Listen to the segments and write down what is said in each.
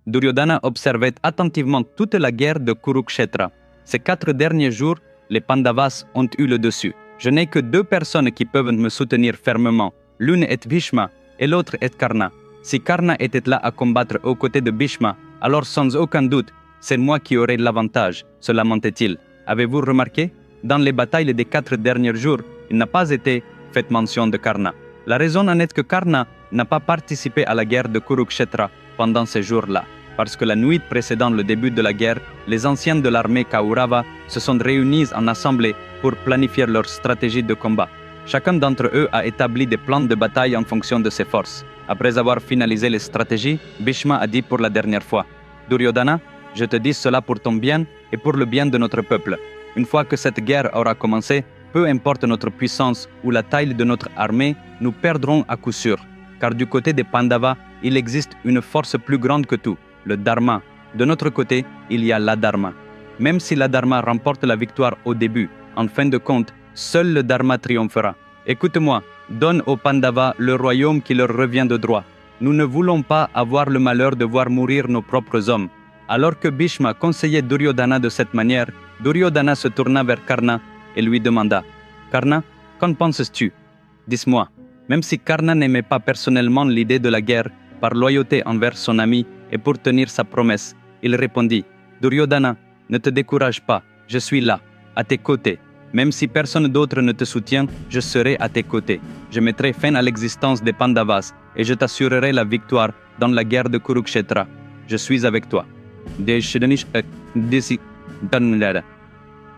Duryodhana observait attentivement toute la guerre de Kurukshetra. Ces 4 derniers jours, les Pandavas ont eu le dessus. Je n'ai que 2 personnes qui peuvent me soutenir fermement. L'une est Bhishma et l'autre est Karna. Si Karna était là à combattre aux côtés de Bhishma, alors sans aucun doute, c'est moi qui aurais l'avantage, se lamentait-il. Avez-vous remarqué? Dans les batailles des 4 derniers jours, il n'a pas été fait mention de Karna. La raison en est que Karna n'a pas participé à la guerre de Kurukshetra pendant ces jours-là, parce que la nuit précédant le début de la guerre, les anciens de l'armée Kaurava se sont réunis en assemblée pour planifier leur stratégie de combat. Chacun d'entre eux a établi des plans de bataille en fonction de ses forces. Après avoir finalisé les stratégies, Bhishma a dit pour la dernière fois, « Duryodhana, je te dis cela pour ton bien et pour le bien de notre peuple. Une fois que cette guerre aura commencé, peu importe notre puissance ou la taille de notre armée, nous perdrons à coup sûr. Car du côté des Pandavas, il existe une force plus grande que tout, le Dharma. De notre côté, il y a l'Adharma. Même si l'Adharma remporte la victoire au début, en fin de compte, seul le Dharma triomphera. Écoute-moi, donne aux Pandavas le royaume qui leur revient de droit. Nous ne voulons pas avoir le malheur de voir mourir nos propres hommes. » Alors que Bhishma conseillait Duryodhana de cette manière, Duryodhana se tourna vers Karna et lui demanda « Karna, qu'en penses-tu? Dis-moi. » Même si Karna n'aimait pas personnellement l'idée de la guerre, par loyauté envers son ami et pour tenir sa promesse, il répondit « Duryodhana, ne te décourage pas, je suis là, à tes côtés. Même si personne d'autre ne te soutient, je serai à tes côtés. Je mettrai fin à l'existence des Pandavas et je t'assurerai la victoire dans la guerre de Kurukshetra. Je suis avec toi. »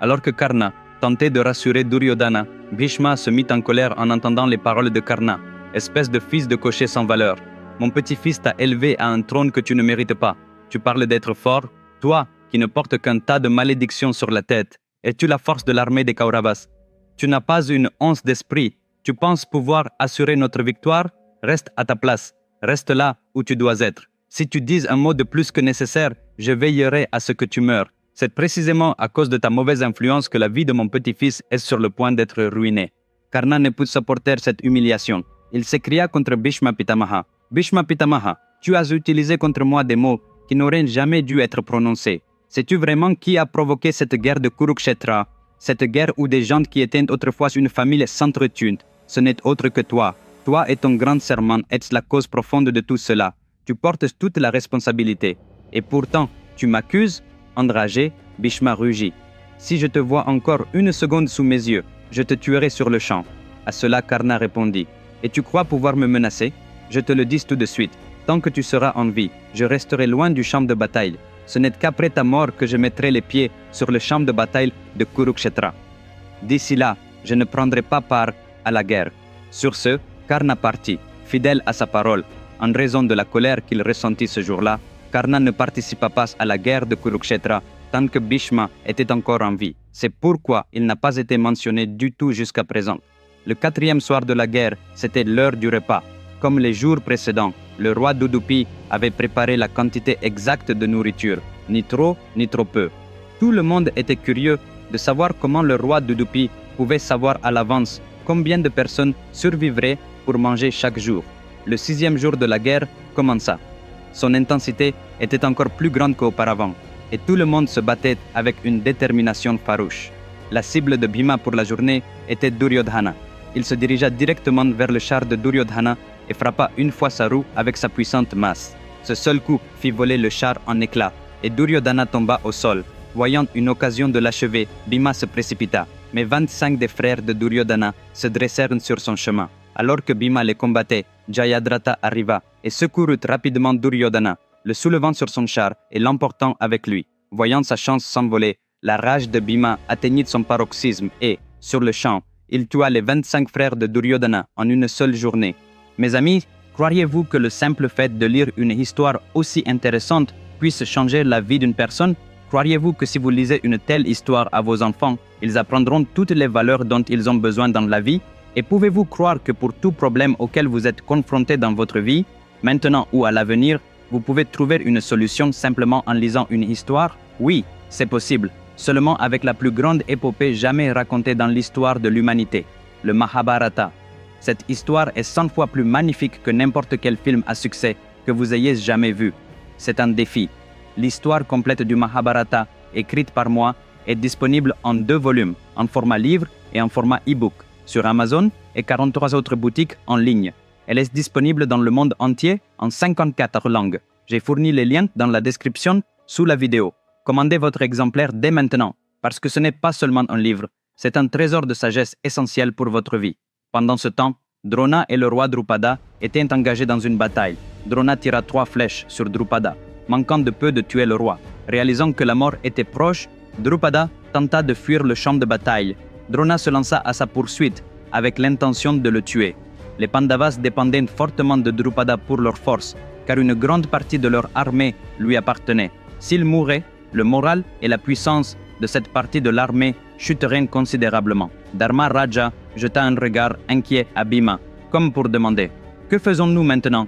Alors que Karna tentait de rassurer Duryodhana, Bhishma se mit en colère en entendant les paroles de Karna. « Espèce de fils de cocher sans valeur. Mon petit-fils t'a élevé à un trône que tu ne mérites pas. Tu parles d'être fort, toi qui ne portes qu'un tas de malédictions sur la tête. Es-tu la force de l'armée des Kauravas? Tu n'as pas une once d'esprit. Tu penses pouvoir assurer notre victoire? Reste à ta place. Reste là où tu dois être. Si tu dis un mot de plus que nécessaire, je veillerai à ce que tu meurs. C'est précisément à cause de ta mauvaise influence que la vie de mon petit-fils est sur le point d'être ruinée. » Karna ne put supporter cette humiliation. Il s'écria contre Bhishma Pitamaha. « Bhishma Pitamaha, tu as utilisé contre moi des mots qui n'auraient jamais dû être prononcés. Sais-tu vraiment qui a provoqué cette guerre de Kurukshetra? Cette guerre où des gens qui étaient autrefois une famille s'entretuent. Ce n'est autre que toi. Toi et ton grand serment êtes la cause profonde de tout cela. Tu portes toute la responsabilité. Et pourtant, tu m'accuses? » Enragé, Bhishma rugit. « Si je te vois encore une seconde sous mes yeux, je te tuerai sur le champ. » À cela, Karna répondit. « Et tu crois pouvoir me menacer? Je te le dis tout de suite. Tant que tu seras en vie, je resterai loin du champ de bataille. Ce n'est qu'après ta mort que je mettrai les pieds sur le champ de bataille de Kurukshetra. D'ici là, je ne prendrai pas part à la guerre. » Sur ce, Karna partit, fidèle à sa parole. En raison de la colère qu'il ressentit ce jour-là, Karna ne participa pas à la guerre de Kurukshetra tant que Bhishma était encore en vie. C'est pourquoi il n'a pas été mentionné du tout jusqu'à présent. Le 4e soir de la guerre, c'était l'heure du repas. Comme les jours précédents, le roi d'Udupi avait préparé la quantité exacte de nourriture, ni trop ni trop peu. Tout le monde était curieux de savoir comment le roi d'Udupi pouvait savoir à l'avance combien de personnes survivraient pour manger chaque jour. Le 6e jour de la guerre commença. Son intensité était encore plus grande qu'auparavant, et tout le monde se battait avec une détermination farouche. La cible de Bhima pour la journée était Duryodhana. Il se dirigea directement vers le char de Duryodhana et frappa une fois sa roue avec sa puissante masse. Ce seul coup fit voler le char en éclats, et Duryodhana tomba au sol. Voyant une occasion de l'achever, Bhima se précipita, mais 25 des frères de Duryodhana se dressèrent sur son chemin. Alors que Bhima les combattait, Jayadratha arriva et secourut rapidement Duryodhana, le soulevant sur son char et l'emportant avec lui. Voyant sa chance s'envoler, la rage de Bhima atteignit son paroxysme et, sur le champ, il tua les 25 frères de Duryodhana en une seule journée. Mes amis, croiriez-vous que le simple fait de lire une histoire aussi intéressante puisse changer la vie d'une personne? Croiriez-vous que si vous lisez une telle histoire à vos enfants, ils apprendront toutes les valeurs dont ils ont besoin dans la vie? Et pouvez-vous croire que pour tout problème auquel vous êtes confronté dans votre vie, maintenant ou à l'avenir, vous pouvez trouver une solution simplement en lisant une histoire? Oui, c'est possible, seulement avec la plus grande épopée jamais racontée dans l'histoire de l'humanité, le Mahabharata. Cette histoire est 100 fois plus magnifique que n'importe quel film à succès que vous ayez jamais vu. c'est un défi. L'histoire complète du Mahabharata, écrite par moi, est disponible en 2 volumes, en format livre et en format e-book, sur Amazon et 43 autres boutiques en ligne. Elle est disponible dans le monde entier en 54 langues. J'ai fourni les liens dans la description sous la vidéo. Commandez votre exemplaire dès maintenant, parce que ce n'est pas seulement un livre, c'est un trésor de sagesse essentiel pour votre vie. Pendant ce temps, Drona et le roi Drupada étaient engagés dans une bataille. Drona tira 3 flèches sur Drupada, manquant de peu de tuer le roi. Réalisant que la mort était proche, Drupada tenta de fuir le champ de bataille. Drona se lança à sa poursuite, avec l'intention de le tuer. Les Pandavas dépendaient fortement de Drupada pour leur force, car une grande partie de leur armée lui appartenait. S'il mourait, le moral et la puissance de cette partie de l'armée chuteraient considérablement. Dharma Raja jeta un regard inquiet à Bhima, comme pour demander « Que faisons-nous maintenant ?»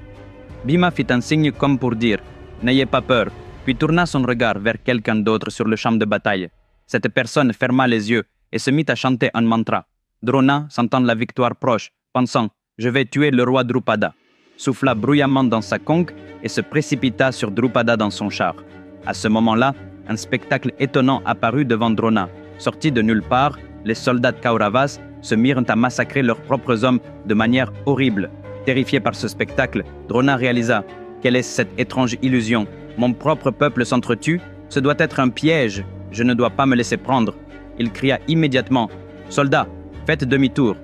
Bhima fit un signe comme pour dire « N'ayez pas peur », puis tourna son regard vers quelqu'un d'autre sur le champ de bataille. Cette personne ferma les yeux et se mit à chanter un mantra. Drona, sentant la victoire proche, pensant « Je vais tuer le roi Drupada », souffla bruyamment dans sa conque et se précipita sur Drupada dans son char. À ce moment-là, un spectacle étonnant apparut devant Drona. Sortis de nulle part, les soldats Kauravas se mirent à massacrer leurs propres hommes de manière horrible. Terrifié par ce spectacle, Drona réalisa « Quelle est cette étrange illusion? Mon propre peuple s'entretue? Ce doit être un piège. Je ne dois pas me laisser prendre. » Il cria immédiatement « Soldats, faites demi-tour !»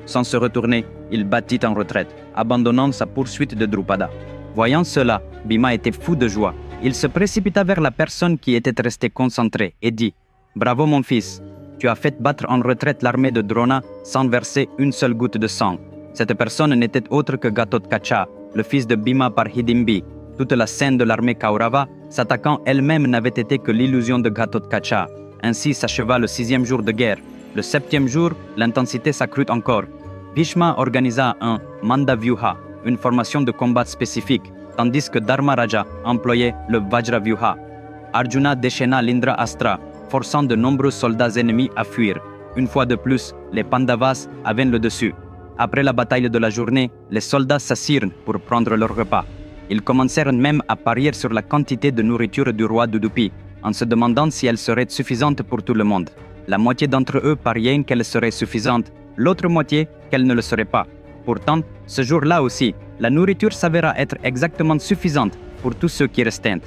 Sans se retourner, il battit en retraite, abandonnant sa poursuite de Drupada. Voyant cela, Bhima était fou de joie. Il se précipita vers la personne qui était restée concentrée et dit « Bravo mon fils, tu as fait battre en retraite l'armée de Drona sans verser une seule goutte de sang. » Cette personne n'était autre que Ghatotkacha, le fils de Bhima par Hidimbi. Toute la scène de l'armée Kaurava, s'attaquant elle-même, n'avait été que l'illusion de Ghatotkacha. Ainsi s'acheva le 6e jour de guerre. Le 7e jour, l'intensité s'accrut encore. Bhishma organisa un Mandavyuha, une formation de combat spécifique, tandis que Dharmaraja employait le Vajravyuha. Arjuna déchaîna l'Indra Astra, forçant de nombreux soldats ennemis à fuir. Une fois de plus, les Pandavas avaient le dessus. Après la bataille de la journée, les soldats s'assirent pour prendre leur repas. Ils commencèrent même à parier sur la quantité de nourriture du roi d'Udupi, en se demandant si elle serait suffisante pour tout le monde. La moitié d'entre eux pariaient qu'elle serait suffisante, l'autre moitié qu'elle ne le serait pas. Pourtant, ce jour-là aussi, la nourriture s'avéra être exactement suffisante pour tous ceux qui restaient.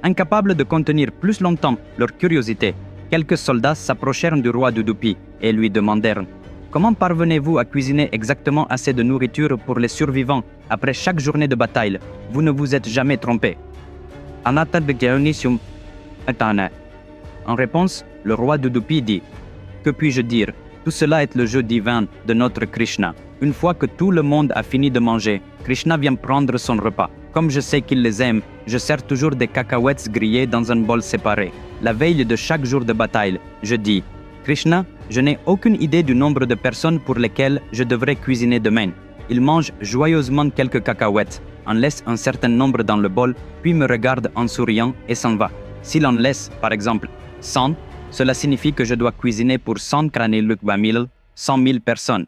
Incapables de contenir plus longtemps leur curiosité, quelques soldats s'approchèrent du roi d'Udupi et lui demandèrent « Comment parvenez-vous à cuisiner exactement assez de nourriture pour les survivants après chaque journée de bataille? Vous ne vous êtes jamais trompé. » En réponse, le roi d'Udupi dit « Que puis-je dire? Tout cela est le jeu divin de notre Krishna. Une fois que tout le monde a fini de manger, Krishna vient prendre son repas. Comme je sais qu'il les aime, je sers toujours des cacahuètes grillées dans un bol séparé. La veille de chaque jour de bataille, je dis « Krishna, je n'ai aucune idée du nombre de personnes pour lesquelles je devrais cuisiner demain. » Il mange joyeusement quelques cacahuètes, en laisse un certain nombre dans le bol, puis me regarde en souriant et s'en va. S'il en laisse, par exemple, 100, cela signifie que je dois cuisiner pour 100 Kranilukbamil, 100 000 personnes.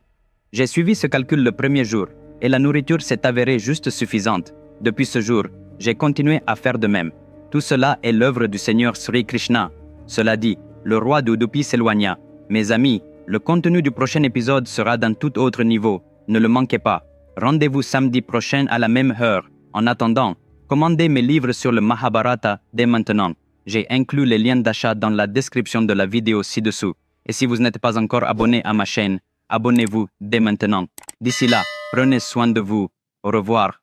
J'ai suivi ce calcul le premier jour, et la nourriture s'est avérée juste suffisante. Depuis ce jour, j'ai continué à faire de même. Tout cela est l'œuvre du Seigneur Sri Krishna. Cela dit, le roi d'Udupi s'éloigna. Mes amis, le contenu du prochain épisode sera d'un tout autre niveau. Ne le manquez pas. Rendez-vous samedi prochain à la même heure. En attendant, commandez mes livres sur le Mahabharata dès maintenant. J'ai inclus les liens d'achat dans la description de la vidéo ci-dessous. Et si vous n'êtes pas encore abonné à ma chaîne, abonnez-vous dès maintenant. D'ici là, prenez soin de vous. Au revoir.